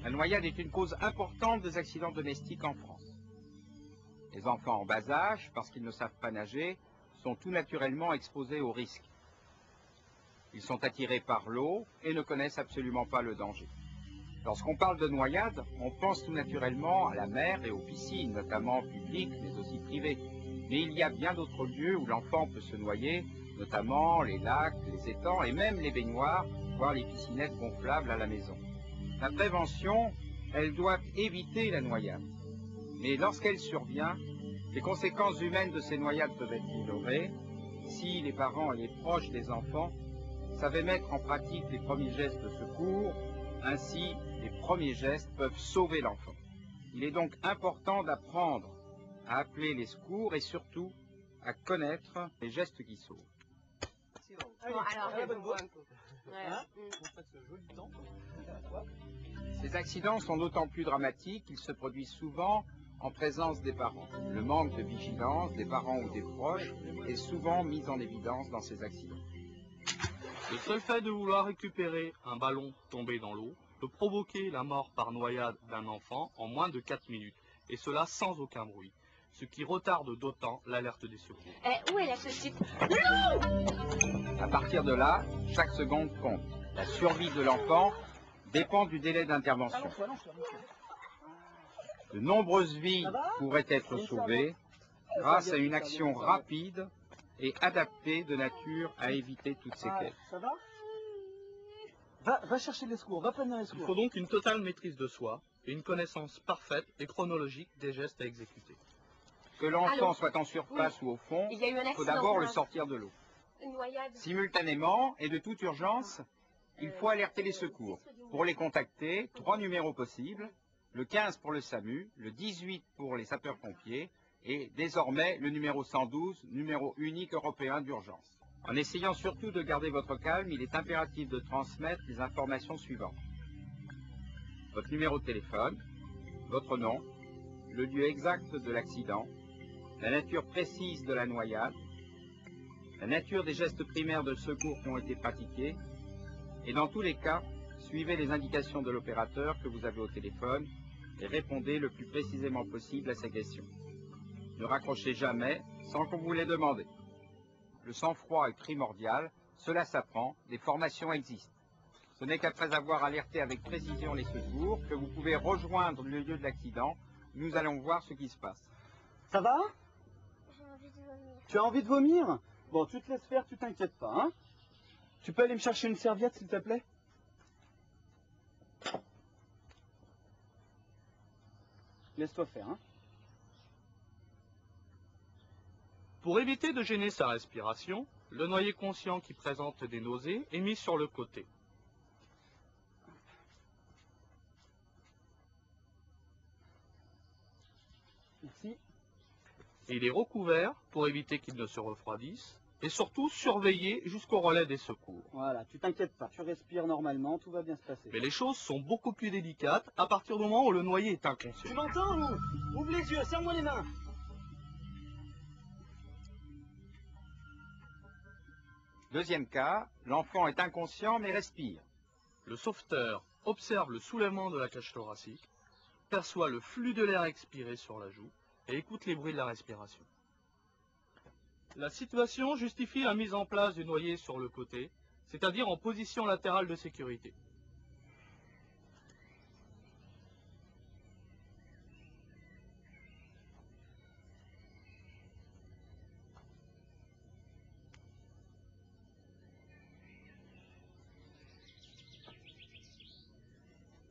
La noyade est une cause importante des accidents domestiques en France. Les enfants en bas âge, parce qu'ils ne savent pas nager, sont tout naturellement exposés au risque. Ils sont attirés par l'eau et ne connaissent absolument pas le danger. Lorsqu'on parle de noyade, on pense tout naturellement à la mer et aux piscines, notamment publiques mais aussi privées. Mais il y a bien d'autres lieux où l'enfant peut se noyer, notamment les lacs, les étangs et même les baignoires, voire les piscinettes gonflables à la maison. La prévention, elle doit éviter la noyade. Mais lorsqu'elle survient, les conséquences humaines de ces noyades peuvent être ignorées si les parents et les proches des enfants savaient mettre en pratique les premiers gestes de secours. Ainsi, les premiers gestes peuvent sauver l'enfant. Il est donc important d'apprendre à appeler les secours et surtout à connaître les gestes qui sauvent. Bon, alors, Ces accidents sont d'autant plus dramatiques qu'ils se produisent souvent en présence des parents. Le manque de vigilance des parents ou des proches est souvent mis en évidence dans ces accidents. Le seul fait de vouloir récupérer un ballon tombé dans l'eau peut provoquer la mort par noyade d'un enfant en moins de 4 minutes, et cela sans aucun bruit, ce qui retarde d'autant l'alerte des secours. où est la petite? À partir de là, chaque seconde compte. La survie de l'enfant dépend du délai d'intervention. De nombreuses vies pourraient être sauvées grâce à une action rapide et adaptée de nature à éviter toutes ces séquelles. Ça va? Va chercher les secours, va prévenir les Il secours. faut donc une totale maîtrise de soi et une connaissance parfaite et chronologique des gestes à exécuter. Que l'enfant soit en surface ou au fond, Il y a eu un il faut accident d'abord le grave. sortir de l'eau. Une noyade. Simultanément et de toute urgence, il faut alerter les secours. Pour les contacter, 3 numéros possibles, le 15 pour le SAMU, le 18 pour les sapeurs-pompiers et désormais le numéro 112, numéro unique européen d'urgence. En essayant surtout de garder votre calme, il est impératif de transmettre les informations suivantes. Votre numéro de téléphone, votre nom, le lieu exact de l'accident, la nature précise de la noyade, la nature des gestes primaires de secours qui ont été pratiqués, et dans tous les cas, suivez les indications de l'opérateur que vous avez au téléphone et répondez le plus précisément possible à ses questions. Ne raccrochez jamais sans qu'on vous l'ait demandé. Le sang-froid est primordial, cela s'apprend, des formations existent. Ce n'est qu'après avoir alerté avec précision les secours que vous pouvez rejoindre le lieu de l'accident. Nous allons voir ce qui se passe. Ça va? J'ai envie de vomir. Tu as envie de vomir? Bon, tu te laisses faire, tu t'inquiètes pas, hein? Tu peux aller me chercher une serviette, s'il te plaît? Laisse-toi faire, hein? Pour éviter de gêner sa respiration, le noyé conscient qui présente des nausées est mis sur le côté. Merci. Il est recouvert pour éviter qu'il ne se refroidisse et surtout surveillé jusqu'au relais des secours. Voilà, tu t'inquiètes pas, tu respires normalement, tout va bien se passer. Mais les choses sont beaucoup plus délicates à partir du moment où le noyé est inconscient. Tu m'entends ou? Ouvre les yeux, serre-moi les mains. Deuxième cas, l'enfant est inconscient mais respire. Le sauveteur observe le soulèvement de la cage thoracique, perçoit le flux de l'air expiré sur la joue et écoute les bruits de la respiration. La situation justifie la mise en place du noyé sur le côté, c'est-à-dire en position latérale de sécurité.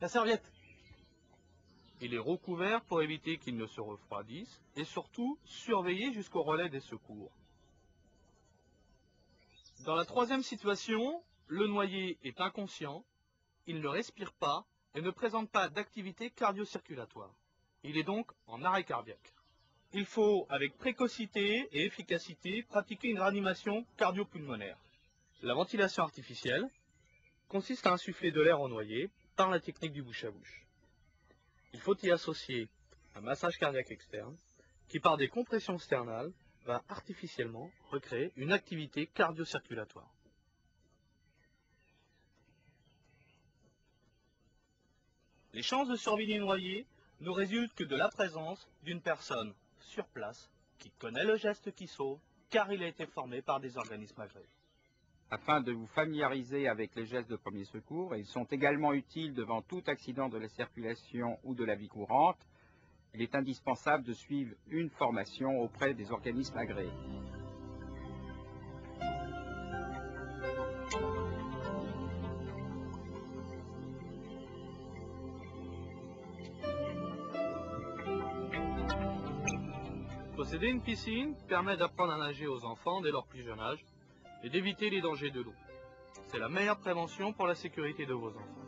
La serviette. Il est recouvert pour éviter qu'il ne se refroidisse et surtout surveillé jusqu'au relais des secours. Dans la troisième situation, le noyé est inconscient, il ne respire pas et ne présente pas d'activité cardio-circulatoire. Il est donc en arrêt cardiaque. Il faut, avec précocité et efficacité, pratiquer une réanimation cardio-pulmonaire. La ventilation artificielle consiste à insuffler de l'air au noyé par la technique du bouche à bouche. Il faut y associer un massage cardiaque externe qui, par des compressions sternales, va artificiellement recréer une activité cardio-circulatoire. Les chances de survie du noyé ne résultent que de la présence d'une personne sur place qui connaît le geste qui sauve, car il a été formé par des organismes agréés. Afin de vous familiariser avec les gestes de premier secours, ils sont également utiles devant tout accident de la circulation ou de la vie courante. Il est indispensable de suivre une formation auprès des organismes agréés. Posséder une piscine permet d'apprendre à nager aux enfants dès leur plus jeune âge et d'éviter les dangers de l'eau. C'est la meilleure prévention pour la sécurité de vos enfants.